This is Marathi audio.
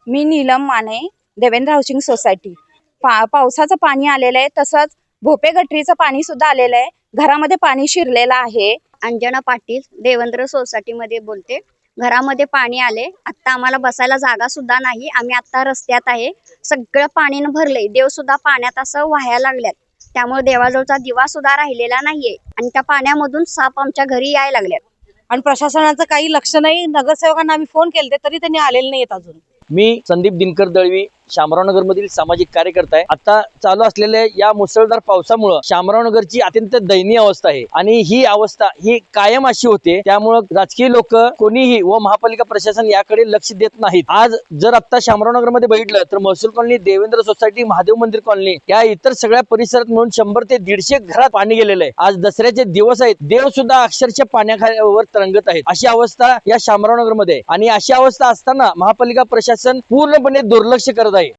मी नीलम माने, देवेंद्र हाऊसिंग सोसायटी. पावसाचं पाणी आलेलं आहे, तसंच भोपे गटरीचं पाणी सुद्धा आलेलं आहे. घरामध्ये पाणी शिरलेलं आहे. अंजना पाटील, देवेंद्र सोसायटीमध्ये बोलते. घरामध्ये पाणी आले. आता आम्हाला बसायला जागा सुद्धा नाही. आम्ही आता रस्त्यात आहे. सगळं पाणीनं भरलंय. देव सुद्धा पाण्यात असं वाहायला लागल्यात. त्यामुळे देवाजवळचा दिवा सुद्धा राहिलेला नाहीये आणि त्या पाण्यामधून साप आमच्या घरी यायला लागल्यात. आणि प्रशासनाचं काही लक्ष नाही. नगरसेवकांना आम्ही फोन केले तरी त्यांनी आलेले नाहीत अजून. मी संदीप दिनकर दळवी, शामराव नगर मधील सामाजिक कार्यकर्ता आहे. आता चालू असलेल्या या मुसळधार पावसामुळे शामराव नगरची अत्यंत दयनीय अवस्था आहे आणि ही अवस्था ही कायम अशी होते. त्यामुळे राजकीय लोक कोणीही व महापालिका प्रशासन याकडे लक्ष देत नाहीत. आज जर आता शामराव नगर मध्ये बघितलं तर महसूल कॉलनी, देवेंद्र सोसायटी, महादेव मंदिर कॉलनी या इतर सगळ्या परिसरात मिळून 100 ते 150 घरात पाणी गेलेलं आहे. आज दसऱ्याचे दिवस आहेत. देव सुद्धा अक्षरशः पाण्याखालीवर तरंगत आहेत. अशी अवस्था या शामराव नगर मध्ये आणि अशी अवस्था असताना महापालिका प्रशासन पूर्णपणे दुर्लक्ष करत